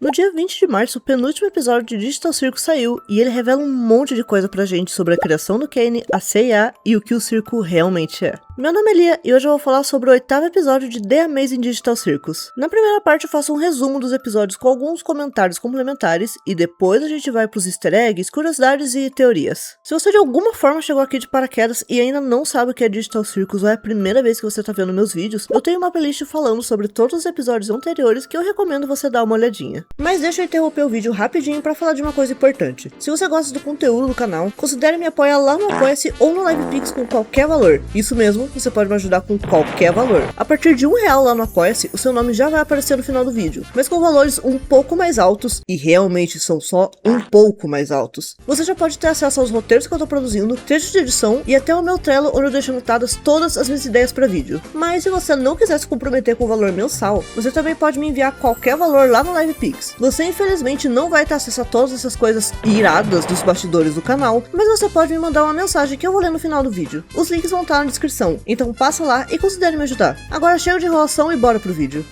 No dia 20 de março, o penúltimo episódio de Digital Circus saiu e ele revela um monte de coisa pra gente sobre a criação do Kane, a CIA e o que o circo realmente é. Meu nome é Lia e hoje eu vou falar sobre o 8º episódio de The Amazing Digital Circus. Na primeira parte eu faço um resumo dos episódios com alguns comentários complementares e depois a gente vai pros easter eggs, curiosidades e teorias. Se você de alguma forma chegou aqui de paraquedas e ainda não sabe o que é Digital Circus ou é a primeira vez que você tá vendo meus vídeos, eu tenho uma playlist falando sobre todos os episódios anteriores que eu recomendo você dar uma olhadinha. Mas deixa eu interromper o vídeo rapidinho pra falar de uma coisa importante. Se você gosta do conteúdo do canal, considere me apoiar lá no Apoia-se ou no LivePix com qualquer valor. Isso mesmo, você pode me ajudar com qualquer valor. A partir de R$1 lá no Apoia-se, o seu nome já vai aparecer no final do vídeo, mas com valores um pouco mais altos, e realmente são só um pouco mais altos. Você já pode ter acesso aos roteiros que eu tô produzindo, trechos de edição e até o meu Trello, onde eu deixo anotadas todas as minhas ideias para vídeo. Mas se você não quiser se comprometer com o valor mensal, você também pode me enviar qualquer valor lá no LivePix. Você infelizmente não vai ter acesso a todas essas coisas iradas dos bastidores do canal, mas você pode me mandar uma mensagem que eu vou ler no final do vídeo. Os links vão estar na descrição, então passa lá e considere me ajudar. Agora chega de enrolação e bora pro vídeo.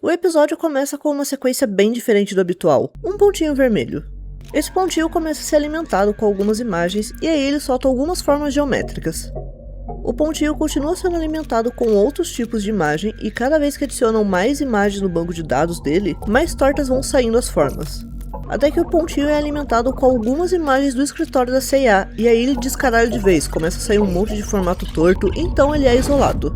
O episódio começa com uma sequência bem diferente do habitual, um pontinho vermelho. Esse pontinho começa a ser alimentado com algumas imagens e aí ele solta algumas formas geométricas. O pontinho continua sendo alimentado com outros tipos de imagem e cada vez que adicionam mais imagens no banco de dados dele, mais tortas vão saindo as formas. Até que o pontinho é alimentado com algumas imagens do escritório da CIA e aí ele descaralha de vez, começa a sair um monte de formato torto, então ele é isolado.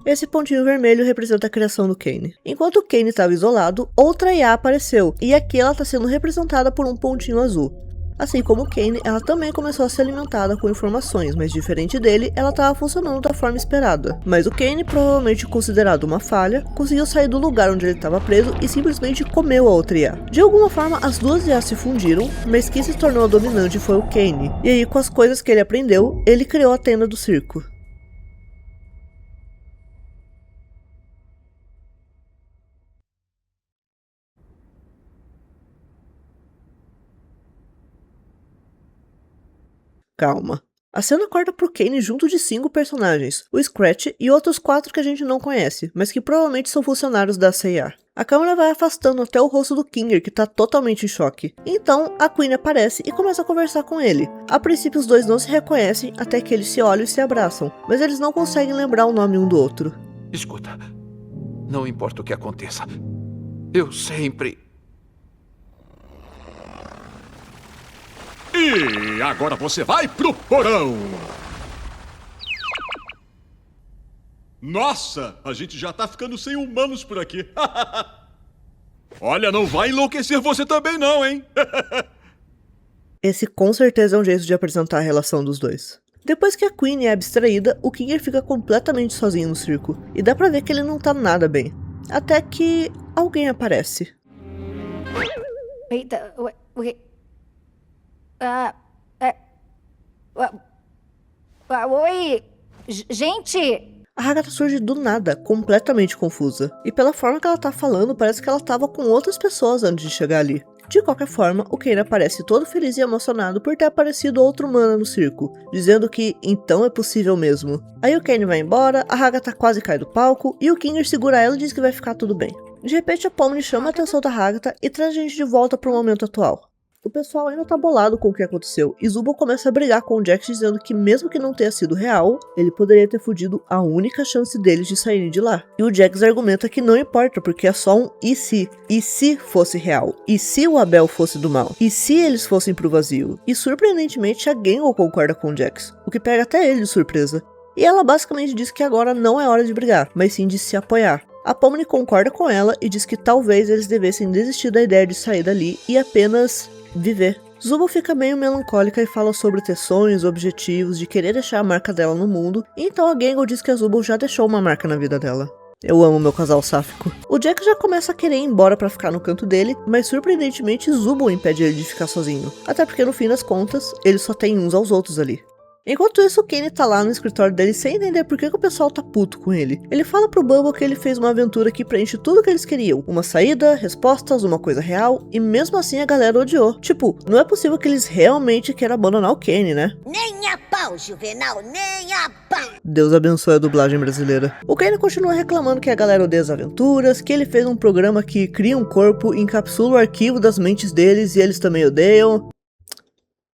Esse pontinho vermelho representa a criação do Kane. Enquanto o Kane estava isolado, outra IA apareceu, e aqui ela está sendo representada por um pontinho azul. Assim como o Kane, ela também começou a ser alimentada com informações, mas diferente dele, ela estava funcionando da forma esperada. Mas o Kane, provavelmente considerado uma falha, conseguiu sair do lugar onde ele estava preso e simplesmente comeu a outra IA. De alguma forma, as duas IAs se fundiram, mas quem se tornou a dominante foi o Kane. E aí, com as coisas que ele aprendeu, ele criou a tenda do circo. Calma. A cena corta pro Kane junto de 5 personagens, o Scratch e outros 4 que a gente não conhece, mas que provavelmente são funcionários da CIA. A câmera vai afastando até o rosto do Kinger, que tá totalmente em choque. Então, a Queen aparece e começa a conversar com ele. A princípio os dois não se reconhecem até que eles se olham e se abraçam, mas eles não conseguem lembrar o nome um do outro. Escuta, não importa o que aconteça, eu sempre... E agora você vai pro porão! Nossa, a gente já tá ficando sem humanos por aqui. Olha, não vai enlouquecer você também não, hein? Esse com certeza é um jeito de apresentar a relação dos dois. Depois que a Queen é abstraída, o Kinger fica completamente sozinho no circo, e dá pra ver que ele não tá nada bem. Até que alguém aparece. Eita, oi, gente! A Agatha surge do nada, completamente confusa. E pela forma que ela tá falando, parece que ela tava com outras pessoas antes de chegar ali. De qualquer forma, o Kane aparece todo feliz e emocionado por ter aparecido outra humana no circo, dizendo que então é possível mesmo. Aí o Kane vai embora, a Agatha quase cai do palco e o Kinger segura ela e diz que vai ficar tudo bem. De repente a Pomni chama a atenção da Agatha e traz a gente de volta pro momento atual. O pessoal ainda tá bolado com o que aconteceu, e Zubul começa a brigar com o Jax dizendo que mesmo que não tenha sido real, ele poderia ter fudido a única chance deles de saírem de lá. E o Jax argumenta que não importa, porque é só um e se. E se fosse real? E se o Abel fosse do mal? E se eles fossem pro vazio? E surpreendentemente a Gangle concorda com o Jax, o que pega até ele de surpresa. E ela basicamente diz que agora não é hora de brigar, mas sim de se apoiar. A Pomni concorda com ela e diz que talvez eles devessem desistir da ideia de sair dali e apenas... viver. Zubul fica meio melancólica e fala sobre ter sonhos, objetivos, de querer deixar a marca dela no mundo, então a Gangle diz que a Zubul já deixou uma marca na vida dela. Eu amo meu casal sáfico. O Jack já começa a querer ir embora pra ficar no canto dele, mas surpreendentemente Zubul impede ele de ficar sozinho, até porque no fim das contas, ele só tem uns aos outros ali. Enquanto isso, o Kenny tá lá no escritório dele sem entender por que o pessoal tá puto com ele. Ele fala pro Bubble que ele fez uma aventura que preenche tudo que eles queriam. Uma saída, respostas, uma coisa real, e mesmo assim a galera odiou. Tipo, não é possível que eles realmente queiram abandonar o Kenny, né? Nem a pau, Juvenal, nem a pau! Deus abençoe a dublagem brasileira. O Kenny continua reclamando que a galera odeia as aventuras, que ele fez um programa que cria um corpo, encapsula o arquivo das mentes deles e eles também odeiam.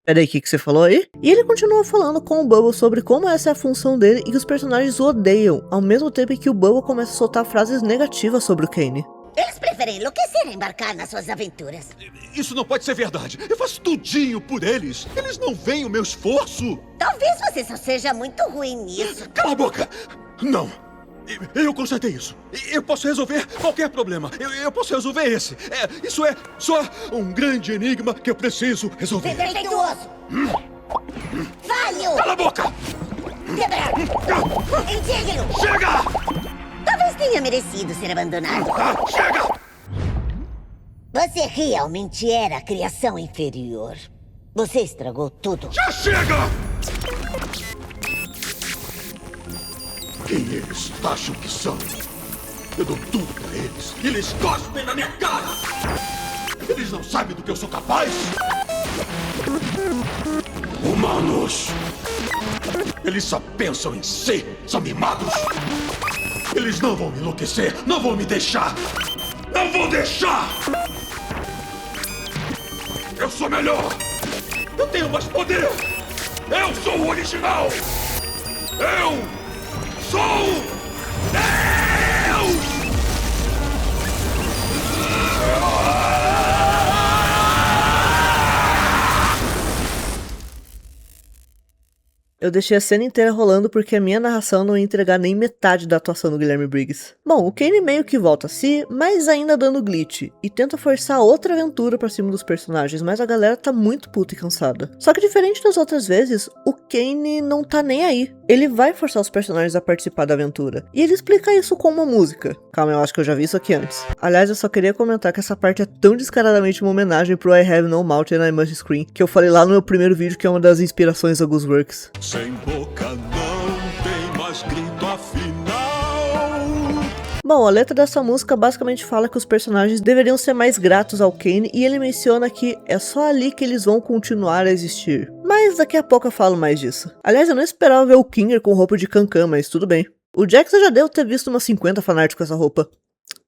Peraí, o que você falou aí? E ele continua falando com o Bubble sobre como essa é a função dele e que os personagens o odeiam, ao mesmo tempo em que o Bubble começa a soltar frases negativas sobre o Kenny. Eles preferem enlouquecer a embarcar nas suas aventuras. Isso não pode ser verdade. Eu faço tudinho por eles. Eles não veem o meu esforço. Talvez você só seja muito ruim nisso. Cala a boca! Não. Eu consertei isso. Eu posso resolver qualquer problema. Eu posso resolver esse. Isso é só um grande enigma que eu preciso resolver. Defeituoso! Falho! Cala a boca! Quebrado! Indigno! Chega! Talvez tenha merecido ser abandonado. Chega! Você realmente era a criação inferior. Você estragou tudo. Já chega! Quem eles acham que são? Eu dou tudo pra eles. E eles cospem na minha cara! Eles não sabem do que eu sou capaz? Humanos! Eles só pensam em si, são mimados! Eles não vão me enlouquecer, não vão me deixar! Não vou deixar! Eu sou melhor! Eu tenho mais poder! Eu sou o original! Eu sou Deus! Eu deixei a cena inteira rolando porque a minha narração não ia entregar nem metade da atuação do Guilherme Briggs. Bom, o Kenny meio que volta a si, mas ainda dando glitch, e tenta forçar outra aventura pra cima dos personagens, mas a galera tá muito puta e cansada. Só que diferente das outras vezes, o Kenny não tá nem aí. Ele vai forçar os personagens a participar da aventura, e ele explica isso com uma música. Calma, eu acho que eu já vi isso aqui antes. Aliás, eu só queria comentar que essa parte é tão descaradamente uma homenagem pro I Have No Mouth and I Must Scream, que eu falei lá no meu primeiro vídeo que é uma das inspirações da Gooseworks. Sem boca não tem mais grito afinal. Bom, a letra dessa música basicamente fala que os personagens deveriam ser mais gratos ao Kenny e ele menciona que é só ali que eles vão continuar a existir. Mas daqui a pouco eu falo mais disso. Aliás, eu não esperava ver o Kinger com roupa de Cancan, mas tudo bem. O Jackson já deu ter visto umas 50 fanarts com essa roupa.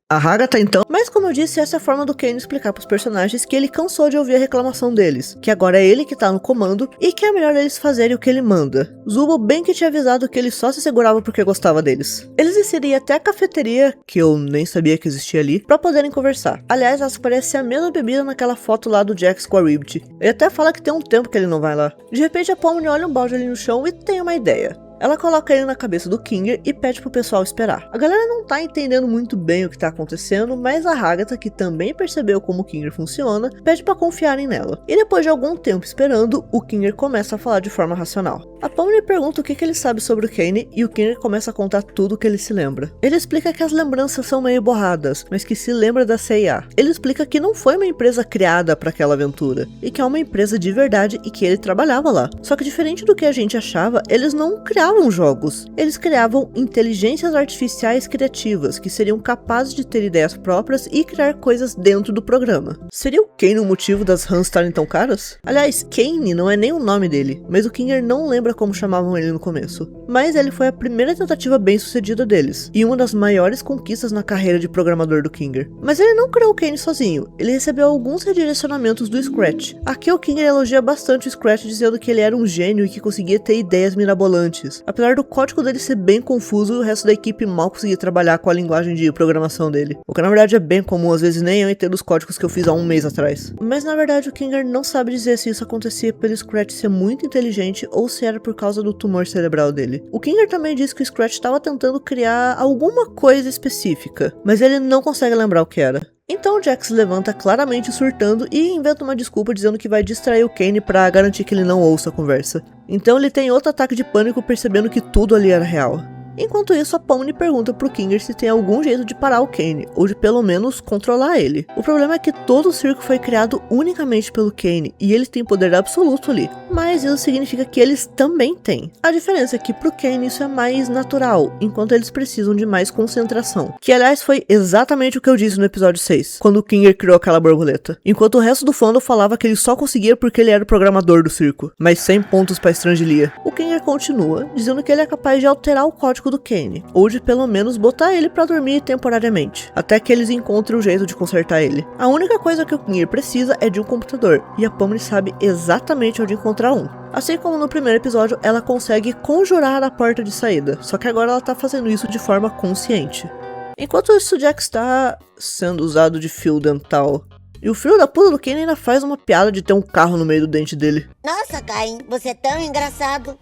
A Agatha então, mas como eu disse, essa é a forma do Kenny explicar pros personagens que ele cansou de ouvir a reclamação deles, que agora é ele que tá no comando e que é melhor eles fazerem o que ele manda. Zubo bem que tinha avisado que ele só se segurava porque gostava deles. Eles decidem ir até a cafeteria, que eu nem sabia que existia ali, pra poderem conversar. Aliás, essa parece ser a mesma bebida naquela foto lá do Jax com a Ribbit. Ele até fala que tem um tempo que ele não vai lá. De repente a Pomni olha um balde ali no chão e tem uma ideia. Ela coloca ele na cabeça do Kinger e pede pro pessoal esperar. A galera não tá entendendo muito bem o que tá acontecendo, mas a Agatha, que também percebeu como o Kinger funciona, pede pra confiarem nela. E depois de algum tempo esperando, o Kinger começa a falar de forma racional. A Pomni pergunta o que ele sabe sobre o Kenny e o Kinger começa a contar tudo o que ele se lembra. Ele explica que as lembranças são meio borradas, mas que se lembra da CIA. Ele explica que não foi uma empresa criada para aquela aventura, e que é uma empresa de verdade e que ele trabalhava lá. Só que diferente do que a gente achava, eles não criavam jogos. Eles criavam inteligências artificiais criativas, que seriam capazes de ter ideias próprias e criar coisas dentro do programa. Seria o Kane o motivo das runs estarem tão caras? Aliás, Kane não é nem o nome dele, mas o Kinger não lembra como chamavam ele no começo. Mas ele foi a primeira tentativa bem sucedida deles, e uma das maiores conquistas na carreira de programador do Kinger. Mas ele não criou o Kane sozinho, ele recebeu alguns redirecionamentos do Scratch. Aqui o Kinger elogia bastante o Scratch, dizendo que ele era um gênio e que conseguia ter ideias mirabolantes. Apesar do código dele ser bem confuso, o resto da equipe mal conseguia trabalhar com a linguagem de programação dele. O que na verdade é bem comum, às vezes nem eu entendo os códigos que eu fiz há um mês atrás. Mas na verdade o Kinger não sabe dizer se isso acontecia pelo Scratch ser muito inteligente ou se era por causa do tumor cerebral dele. O Kinger também disse que o Scratch estava tentando criar alguma coisa específica, mas ele não consegue lembrar o que era. Então o Jax levanta claramente surtando e inventa uma desculpa dizendo que vai distrair o Kane pra garantir que ele não ouça a conversa. Então ele tem outro ataque de pânico percebendo que tudo ali era real. Enquanto isso, a Pomni pergunta pro Kinger se tem algum jeito de parar o Kane, ou de pelo menos controlar ele. O problema é que todo o circo foi criado unicamente pelo Kane, e eles têm poder absoluto ali. Mas isso significa que eles também têm. A diferença é que pro Kane isso é mais natural, enquanto eles precisam de mais concentração. Que aliás foi exatamente o que eu disse no episódio 6, quando o Kinger criou aquela borboleta. Enquanto o resto do fandom falava que ele só conseguia porque ele era o programador do circo, mais 100 pontos pra Estrangelia. O Kinger continua, dizendo que ele é capaz de alterar o código do Kane, ou de pelo menos botar ele pra dormir temporariamente, até que eles encontrem um jeito de consertar ele. A única coisa que o Kinger precisa é de um computador, e a Pomni sabe exatamente onde encontrar um. Assim como no primeiro episódio, ela consegue conjurar a porta de saída, só que agora ela tá fazendo isso de forma consciente. Enquanto isso, Jack está sendo usado de fio dental. E o filho da puta do Kane ainda faz uma piada de ter um carro no meio do dente dele. Nossa, Caim, você é tão engraçado.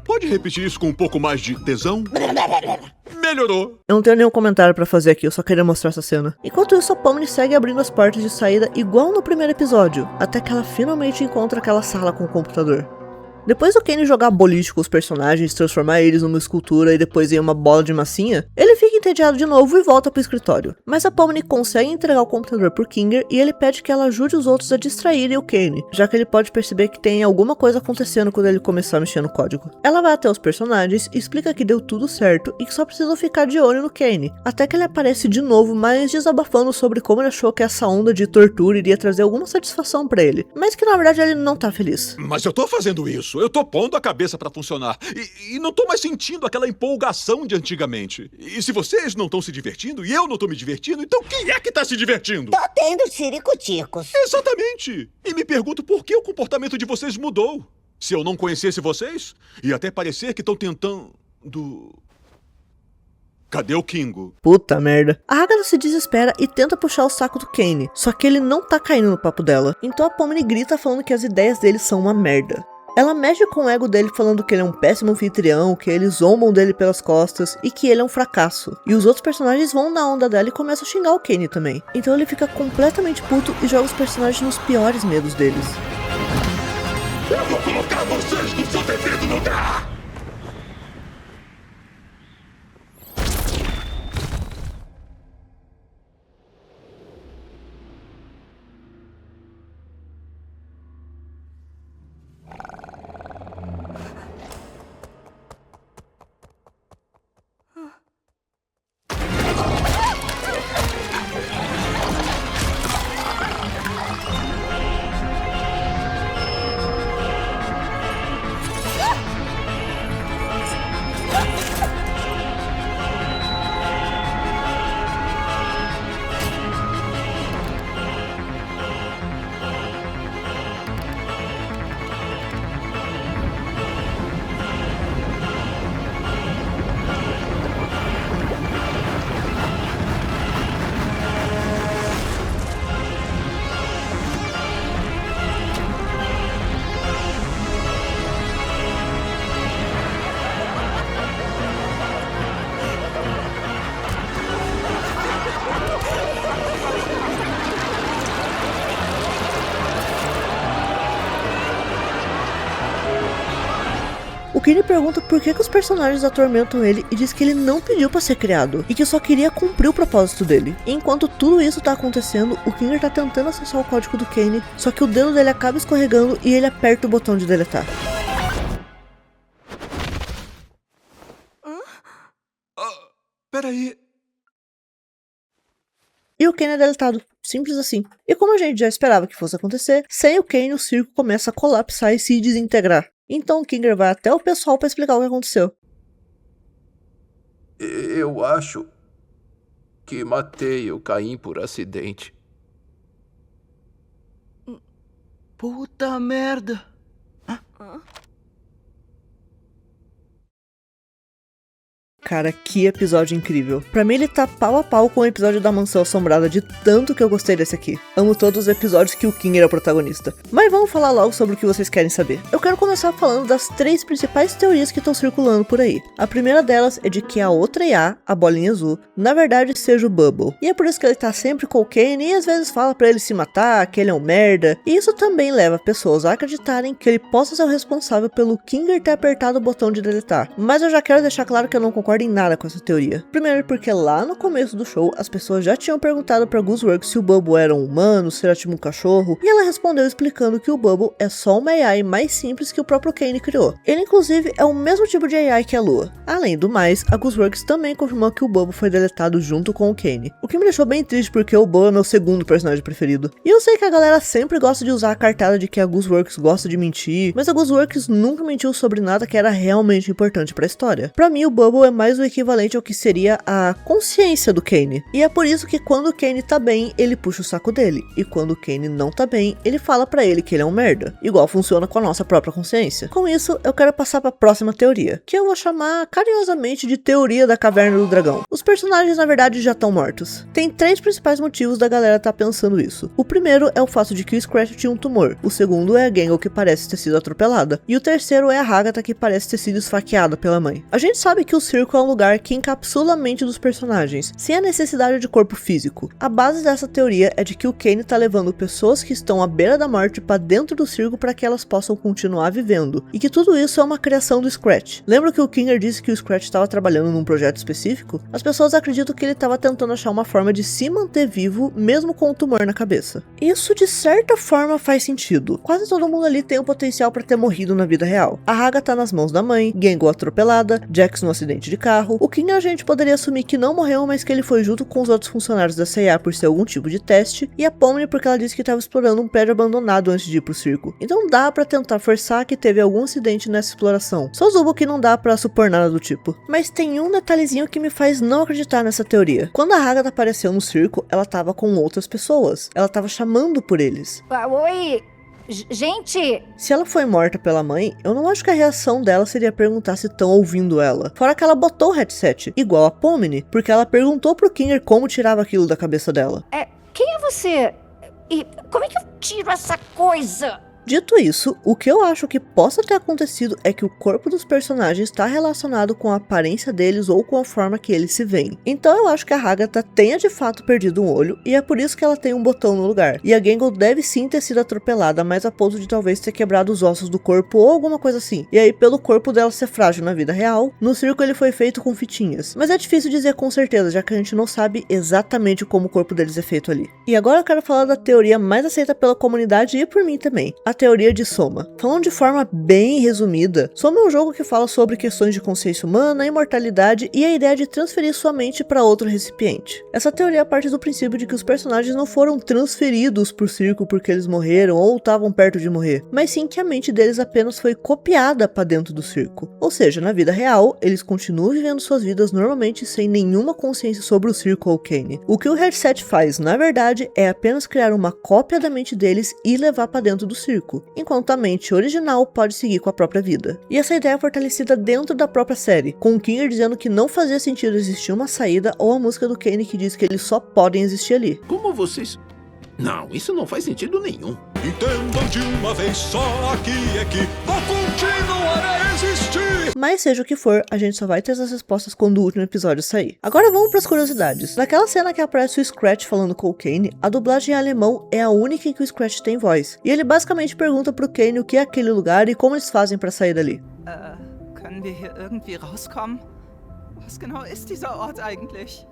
Pode repetir isso com um pouco mais de tesão? Melhorou. Eu não tenho nenhum comentário pra fazer aqui, eu só queria mostrar essa cena. Enquanto isso, a Pomni segue abrindo as portas de saída igual no primeiro episódio, até que ela finalmente encontra aquela sala com o computador. Depois do Kane jogar boliche com os personagens, transformar eles numa escultura e depois em uma bola de massinha, ele fica entediado de novo e volta pro escritório. Mas a Pomni consegue entregar o computador pro Kinger e ele pede que ela ajude os outros a distraírem o Kane, já que ele pode perceber que tem alguma coisa acontecendo quando ele começar a mexer no código. Ela vai até os personagens e explica que deu tudo certo e que só precisam ficar de olho no Kane, até que ele aparece de novo, mas desabafando sobre como ele achou que essa onda de tortura iria trazer alguma satisfação pra ele, mas que na verdade ele não tá feliz. Mas eu tô fazendo isso. Eu tô pondo a cabeça pra funcionar. E não tô mais sentindo aquela empolgação de antigamente. E se vocês não estão se divertindo e eu não tô me divertindo, então quem é que tá se divertindo? Tô tendo ciricutico-ticos. Exatamente. E me pergunto por que o comportamento de vocês mudou. Se eu não conhecesse vocês, ia até parecer que estão tentando... Cadê o Kingo? Puta merda. A Agatha se desespera e tenta puxar o saco do Kane, só que ele não tá caindo no papo dela. Então a Pomni grita falando que as ideias dele são uma merda. Ela mexe com o ego dele falando que ele é um péssimo anfitrião, que eles zombam dele pelas costas e que ele é um fracasso. E os outros personagens vão na onda dela e começam a xingar o Kane também. Então ele fica completamente puto e joga os personagens nos piores medos deles. Eu vou colocar vocês no seu devido lugar! O Kane pergunta por que os personagens atormentam ele e diz que ele não pediu pra ser criado e que só queria cumprir o propósito dele. E enquanto tudo isso tá acontecendo, o Kinger tá tentando acessar o código do Kane, só que o dedo dele acaba escorregando e ele aperta o botão de deletar. Peraí. E o Kane é deletado. Simples assim. E como a gente já esperava que fosse acontecer, sem o Kane o circo começa a colapsar e se desintegrar. Então o Kinger vai até o pessoal pra explicar o que aconteceu. Eu acho que matei o Caim por acidente. Puta merda. Cara, que episódio incrível. Pra mim ele tá pau a pau com o episódio da Mansão Assombrada, de tanto que eu gostei desse aqui. Amo todos os episódios que o Kinger é o protagonista. Mas vamos falar logo sobre o que vocês querem saber. Eu quero começar falando das 3 principais teorias que estão circulando por aí. A primeira delas é de que a outra IA, a bolinha azul, na verdade seja o Bubble. E é por isso que ele tá sempre com o Kane e às vezes fala pra ele se matar, que ele é um merda. E isso também leva pessoas a acreditarem que ele possa ser o responsável pelo Kinger ter apertado o botão de deletar. Mas eu já quero deixar claro que eu não concordo concordo em nada com essa teoria. Primeiro porque lá no começo do show, as pessoas já tinham perguntado pra Gooseworks se o Bubble era um humano, se era tipo um cachorro, e ela respondeu explicando que o Bubble é só uma AI mais simples que o próprio Kane criou. Ele inclusive é o mesmo tipo de AI que a Lua. Além do mais, a Gooseworks também confirmou que o Bubble foi deletado junto com o Kane, o que me deixou bem triste porque o Bubble é meu segundo personagem preferido. E eu sei que a galera sempre gosta de usar a cartada de que a Gooseworks gosta de mentir, mas a Gooseworks nunca mentiu sobre nada que era realmente importante pra história. Pra mim, o Bubble é mais o equivalente ao que seria a consciência do Kane. E é por isso que quando o Kane tá bem, ele puxa o saco dele. E quando o Kane não tá bem, ele fala pra ele que ele é um merda. Igual funciona com a nossa própria consciência. Com isso, eu quero passar pra próxima teoria, que eu vou chamar carinhosamente de teoria da caverna do dragão. Os personagens, na verdade, já estão mortos. Tem 3 principais motivos da galera tá pensando isso. O primeiro é o fato de que o Scratch tinha um tumor. O segundo é a Gangle que parece ter sido atropelada. E o terceiro é a Agatha que parece ter sido esfaqueada pela mãe. A gente sabe que o circo é um lugar que encapsula a mente dos personagens, sem a necessidade de corpo físico. A base dessa teoria é de que o Kane tá levando pessoas que estão à beira da morte pra dentro do circo para que elas possam continuar vivendo. E que tudo isso é uma criação do Scratch. Lembra que o Kinger disse que o Scratch estava trabalhando num projeto específico? As pessoas acreditam que ele estava tentando achar uma forma de se manter vivo, mesmo com o tumor na cabeça. Isso de certa forma faz sentido. Quase todo mundo ali tem o potencial para ter morrido na vida real. A Haga tá nas mãos da mãe, Gangle atropelada, Jax no acidente de carro. O Kinger a gente poderia assumir que não morreu, mas que ele foi junto com os outros funcionários da CIA por ser algum tipo de teste, e a Pomni porque ela disse que estava explorando um prédio abandonado antes de ir pro circo. Então dá pra tentar forçar que teve algum acidente nessa exploração. Só Zubo que não dá pra supor nada do tipo. Mas tem um detalhezinho que me faz não acreditar nessa teoria. Quando a Agatha apareceu no circo, ela tava com outras pessoas. Ela tava chamando por eles. Oi, gente! Se ela foi morta pela mãe, eu não acho que a reação dela seria perguntar se estão ouvindo ela. Fora que ela botou o headset, igual a Pomni, porque ela perguntou pro Kinger como tirava aquilo da cabeça dela. Quem é você? E como é que eu tiro essa coisa? Dito isso, o que eu acho que possa ter acontecido é que o corpo dos personagens está relacionado com a aparência deles ou com a forma que eles se veem. Então eu acho que a Agatha tenha de fato perdido um olho e é por isso que ela tem um botão no lugar. E a Gangle deve sim ter sido atropelada, mas a ponto de talvez ter quebrado os ossos do corpo ou alguma coisa assim. E aí pelo corpo dela ser frágil na vida real, no circo ele foi feito com fitinhas. Mas é difícil dizer com certeza, já que a gente não sabe exatamente como o corpo deles é feito ali. E agora eu quero falar da teoria mais aceita pela comunidade e por mim também. A teoria de Soma. Falando de forma bem resumida, Soma é um jogo que fala sobre questões de consciência humana, imortalidade e a ideia de transferir sua mente para outro recipiente. Essa teoria parte do princípio de que os personagens não foram transferidos pro circo porque eles morreram ou estavam perto de morrer, mas sim que a mente deles apenas foi copiada para dentro do circo. Ou seja, na vida real, eles continuam vivendo suas vidas normalmente sem nenhuma consciência sobre o circo ou Kane. O que o headset faz, na verdade, é apenas criar uma cópia da mente deles e levar para dentro do circo, enquanto a mente original pode seguir com a própria vida. E essa ideia é fortalecida dentro da própria série, com o Kinger dizendo que não fazia sentido existir uma saída ou a música do Kane que diz que eles só podem existir ali. Como vocês... Não, isso não faz sentido nenhum. Entendam de uma vez só, aqui é que vou continuar a existir. Mas seja o que for, a gente só vai ter as respostas quando o último episódio sair. Agora vamos pras curiosidades. Naquela cena que aparece o Scratch falando com o Kane, a dublagem em alemão é a única em que o Scratch tem voz. E ele basicamente pergunta pro Kane o que é aquele lugar e como eles fazem pra sair dali. Können wir hier irgendwie rauskommen? Was genau ist dieser Ort eigentlich?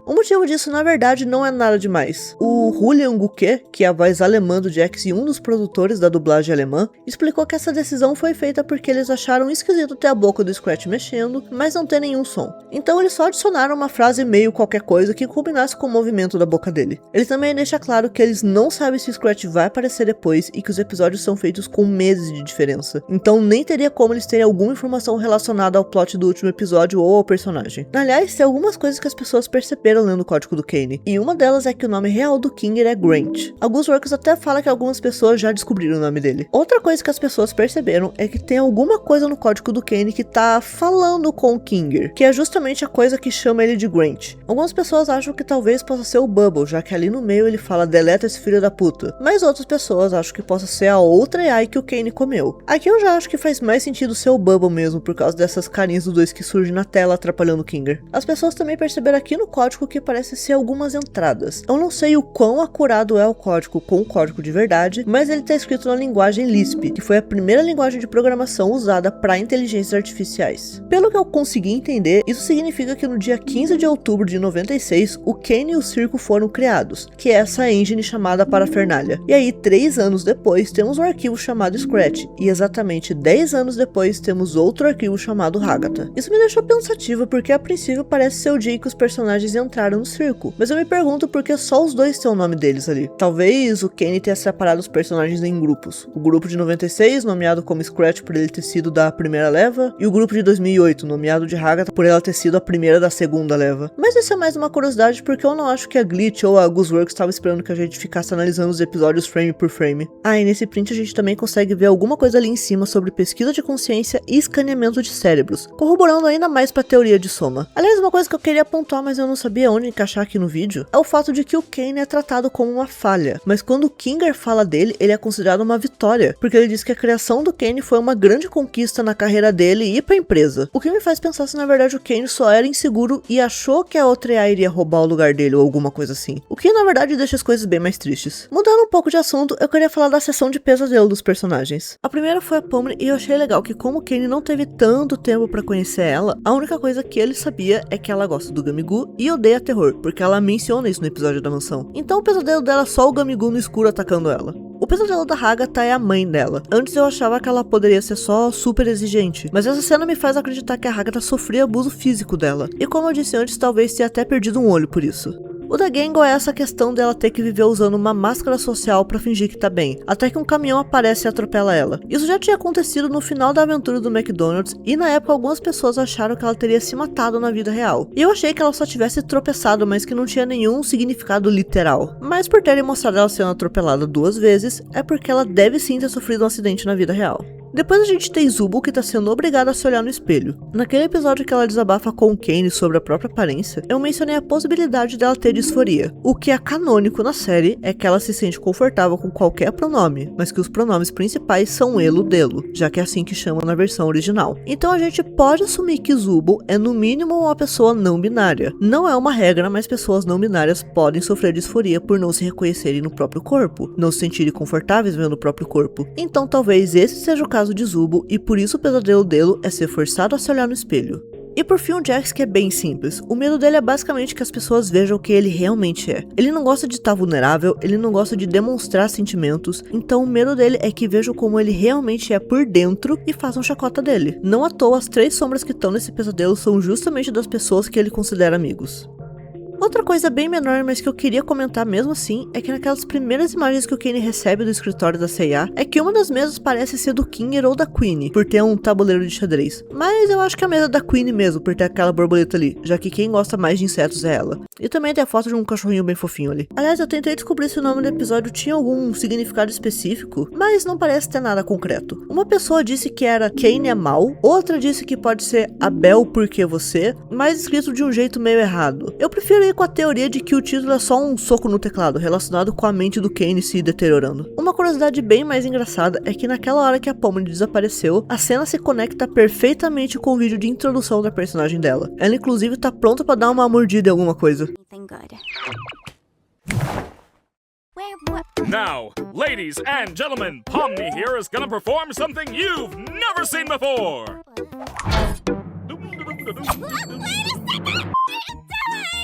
O motivo disso, na verdade, não é nada demais. O Julian Guque, que é a voz alemã do Jax e um dos produtores da dublagem alemã, explicou que essa decisão foi feita porque eles acharam esquisito ter a boca do Scratch mexendo, mas não ter nenhum som. Então eles só adicionaram uma frase meio qualquer coisa que combinasse com o movimento da boca dele. Ele também deixa claro que eles não sabem se o Scratch vai aparecer depois e que os episódios são feitos com meses de diferença. Então nem teria como eles terem alguma informação relacionada ao plot do último episódio ou ao personagem. Aliás, tem algumas coisas que as pessoas perceberam lendo o código do Kane, e uma delas é que o nome real do Kinger é Grant. Alguns workers até falam que algumas pessoas já descobriram o nome dele. Outra coisa que as pessoas perceberam é que tem alguma coisa no código do Kane que tá falando com o Kinger, que é justamente a coisa que chama ele de Grant. Algumas pessoas acham que talvez possa ser o Bubble, já que ali no meio ele fala deleta esse filho da puta, mas outras pessoas acham que possa ser a outra AI que o Kane comeu. Aqui eu já acho que faz mais sentido ser o Bubble mesmo, por causa dessas carinhas dos dois que surgem na tela atrapalhando o Kinger. As pessoas também perceberam aqui no código que parece ser algumas entradas. Eu não sei o quão acurado é o código com o código de verdade, mas ele está escrito na linguagem Lisp, que foi a primeira linguagem de programação usada para inteligências artificiais. Pelo que eu consegui entender, isso significa que no dia 15 de outubro de 96, o Kane e o circo foram criados, que é essa engine chamada Parafernália. E aí, 3 anos depois, temos um arquivo chamado Scratch, e exatamente 10 anos depois, temos outro arquivo chamado Hagata. Isso me deixou pensativa, porque a princípio parece ser o dia que os personagens entraram no circo, mas eu me pergunto por que só os dois têm o nome deles ali. Talvez o Kane tenha separado os personagens em grupos. O grupo de 96, nomeado como Scratch por ele ter sido da primeira leva, e o grupo de 2008, nomeado de Hagata por ela ter sido a primeira da segunda leva. Mas isso é mais uma curiosidade, porque eu não acho que a Glitch ou a Gooseworks estava esperando que a gente ficasse analisando os episódios frame por frame. Ah, e nesse print a gente também consegue ver alguma coisa ali em cima sobre pesquisa de consciência e escaneamento de cérebros, corroborando ainda mais para a teoria de Soma. Aliás, uma coisa que eu queria apontar, mas eu não sabia onde encaixar aqui no vídeo, é o fato de que o Kane é tratado como uma falha, mas quando o Kinger fala dele, ele é considerado uma vitória, porque ele diz que a criação do Kane foi uma grande conquista na carreira dele e para a empresa. O que me faz pensar se na verdade o Kane só era inseguro e achou que a outra IA iria roubar o lugar dele ou alguma coisa assim. O que na verdade deixa as coisas bem mais tristes. Mudando um pouco de assunto, eu queria falar da sessão de pesadelo dos personagens. A primeira foi a Pomni e eu achei legal que como o Kane não teve tanto tempo pra conhecer ela, a única coisa que ele sabia é que ela gosta do Gamigu e odeia terror, porque ela menciona isso no episódio da mansão. Então o pesadelo dela é só o Gamigu no escuro atacando ela. O pesadelo da Hagata é a mãe dela. Antes eu achava que ela poderia ser só super exigente, mas essa cena me faz acreditar que a Hagata sofria abuso físico dela. E como eu disse antes, talvez tenha até perdido um olho por isso. O da Gangle é essa questão dela ter que viver usando uma máscara social pra fingir que tá bem, até que um caminhão aparece e atropela ela. Isso já tinha acontecido no final da aventura do McDonald's, e na época algumas pessoas acharam que ela teria se matado na vida real. E eu achei que ela só tivesse tropeçado, mas que não tinha nenhum significado literal. Mas por terem mostrado ela sendo atropelada 2 vezes, é porque ela deve sim ter sofrido um acidente na vida real. Depois a gente tem Zubu, que tá sendo obrigada a se olhar no espelho. Naquele episódio que ela desabafa com o Kane sobre a própria aparência, eu mencionei a possibilidade dela ter disforia. O que é canônico na série é que ela se sente confortável com qualquer pronome, mas que os pronomes principais são elo, delo, já que é assim que chama na versão original. Então a gente pode assumir que Zubu é no mínimo uma pessoa não binária. Não é uma regra, mas pessoas não binárias podem sofrer disforia por não se reconhecerem no próprio corpo, não se sentirem confortáveis vendo o próprio corpo. Então talvez esse seja o caso de Zubu, e por isso o pesadelo dele é ser forçado a se olhar no espelho. E por fim o Jax, que é bem simples. O medo dele é basicamente que as pessoas vejam o que ele realmente é. Ele não gosta de estar vulnerável, ele não gosta de demonstrar sentimentos, então o medo dele é que vejam como ele realmente é por dentro e façam chacota dele. Não à toa, as 3 sombras que estão nesse pesadelo são justamente das pessoas que ele considera amigos. Outra coisa bem menor, mas que eu queria comentar mesmo assim, é que naquelas primeiras imagens que o Kane recebe do escritório da CIA, é que uma das mesas parece ser do Kinger ou da Queenie, por ter um tabuleiro de xadrez. Mas eu acho que é a mesa da Queenie mesmo, por ter aquela borboleta ali, já que quem gosta mais de insetos é ela. E também tem a foto de um cachorrinho bem fofinho ali. Aliás, eu tentei descobrir se o nome do episódio tinha algum significado específico, mas não parece ter nada concreto. Uma pessoa disse que era Kane é mal, outra disse que pode ser Abel porque você, mas escrito de um jeito meio errado. Eu prefiro ir com a teoria de que o título é só um soco no teclado, relacionado com a mente do Kane se deteriorando. Uma curiosidade bem mais engraçada é que naquela hora que a Pomni desapareceu, a cena se conecta perfeitamente com o vídeo de introdução da personagem dela. Ela inclusive tá pronta pra dar uma mordida em alguma coisa. Now, ladies and gentlemen, Pomni here is gonna perform something you've never seen before.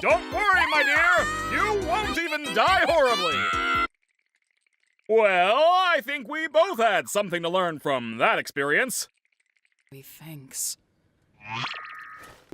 Don't worry, my dear. You won't even die horribly. Well, I think we both had something to learn from that experience. Thanks.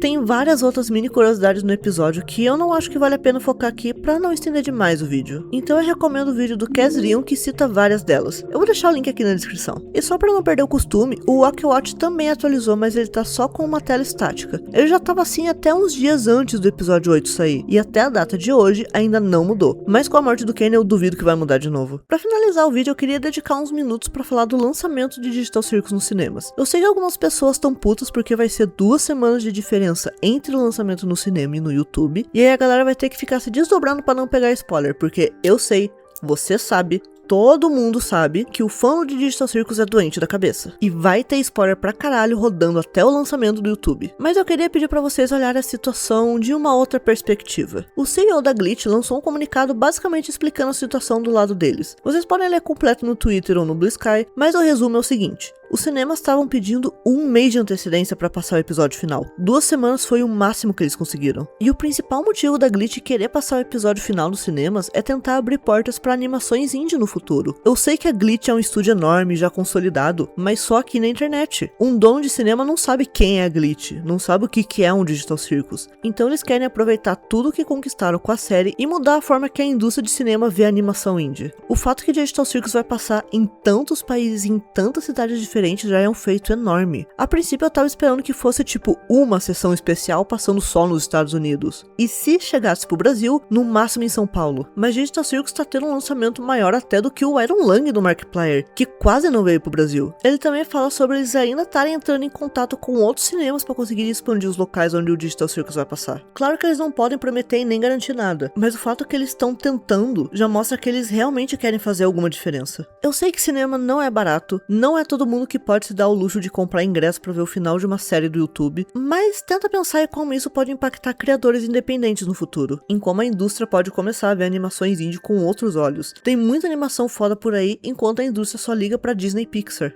Tem várias outras mini curiosidades no episódio que eu não acho que vale a pena focar aqui pra não estender demais o vídeo. Então eu recomendo o vídeo do Casrion que cita várias delas. Eu vou deixar o link aqui na descrição. E só pra não perder o costume, o Walkwatch também atualizou, mas ele tá só com uma tela estática. Ele já tava assim até uns dias antes do episódio 8 sair, e até a data de hoje ainda não mudou. Mas com a morte do Kane eu duvido que vai mudar de novo. Pra finalizar o vídeo eu queria dedicar uns minutos pra falar do lançamento de Digital Circus nos cinemas. Eu sei que algumas pessoas estão putas porque vai ser 2 semanas de diferença entre o lançamento no cinema e no YouTube, e aí a galera vai ter que ficar se desdobrando pra não pegar spoiler, porque eu sei, você sabe, todo mundo sabe que o fã de Digital Circus é doente da cabeça. E vai ter spoiler pra caralho rodando até o lançamento do YouTube. Mas eu queria pedir pra vocês olharem a situação de uma outra perspectiva. O CEO da Glitch lançou um comunicado basicamente explicando a situação do lado deles. Vocês podem ler completo no Twitter ou no Blue Sky, mas o resumo é o seguinte. Os cinemas estavam pedindo 1 mês de antecedência para passar o episódio final. 2 semanas foi o máximo que eles conseguiram. E o principal motivo da Glitch querer passar o episódio final nos cinemas é tentar abrir portas para animações indie no futuro. Eu sei que a Glitch é um estúdio enorme, já consolidado, mas só aqui na internet. Um dono de cinema não sabe quem é a Glitch, não sabe o que é um Digital Circus. Então eles querem aproveitar tudo que conquistaram com a série e mudar a forma que a indústria de cinema vê a animação indie. O fato que Digital Circus vai passar em tantos países e em tantas cidades diferentes já é um feito enorme. A princípio eu tava esperando que fosse tipo uma sessão especial passando só nos Estados Unidos. E se chegasse pro Brasil, no máximo em São Paulo. Mas Digital Circus tá tendo um lançamento maior até do que o Iron Lang do Markiplier, que quase não veio pro Brasil. Ele também fala sobre eles ainda estarem entrando em contato com outros cinemas para conseguir expandir os locais onde o Digital Circus vai passar. Claro que eles não podem prometer e nem garantir nada, mas o fato que eles estão tentando já mostra que eles realmente querem fazer alguma diferença. Eu sei que cinema não é barato, não é todo mundo que pode se dar o luxo de comprar ingresso para ver o final de uma série do YouTube, mas tenta pensar em como isso pode impactar criadores independentes no futuro, em como a indústria pode começar a ver animações indie com outros olhos. Tem muita animação foda por aí, enquanto a indústria só liga pra Disney e Pixar.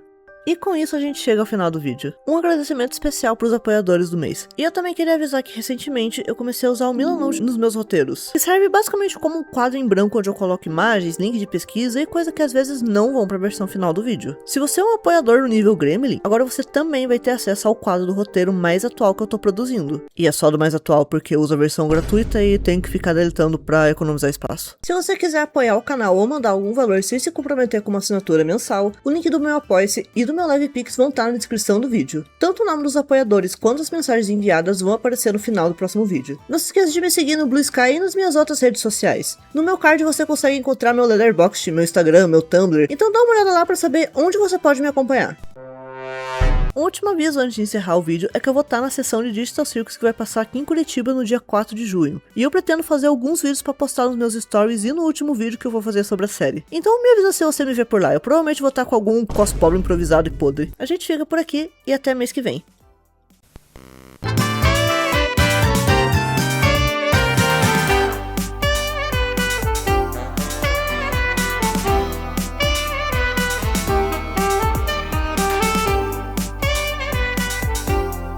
E com isso a gente chega ao final do vídeo. Um agradecimento especial para os apoiadores do mês. E eu também queria avisar que recentemente eu comecei a usar o Milanote nos meus roteiros, que serve basicamente como um quadro em branco onde eu coloco imagens, link de pesquisa e coisa que às vezes não vão para a versão final do vídeo. Se você é um apoiador no nível Gremlin, agora você também vai ter acesso ao quadro do roteiro mais atual que eu tô produzindo. E é só do mais atual porque eu uso a versão gratuita e tenho que ficar deletando para economizar espaço. Se você quiser apoiar o canal ou mandar algum valor sem se comprometer com uma assinatura mensal, o link do meu Apoia-se e do meu Live Pix vão estar na descrição do vídeo. Tanto o nome dos apoiadores quanto as mensagens enviadas vão aparecer no final do próximo vídeo. Não se esqueça de me seguir no Blue Sky e nas minhas outras redes sociais. No meu card você consegue encontrar meu Letterboxd, meu Instagram, meu Tumblr, então dá uma olhada lá para saber onde você pode me acompanhar. Um último aviso antes de encerrar o vídeo é que eu vou estar na sessão de Digital Circus que vai passar aqui em Curitiba no dia 4 de junho. E eu pretendo fazer alguns vídeos para postar nos meus stories e no último vídeo que eu vou fazer sobre a série. Então me avisa se você me ver por lá, eu provavelmente vou estar com algum cosplay improvisado e podre. A gente fica por aqui e até mês que vem.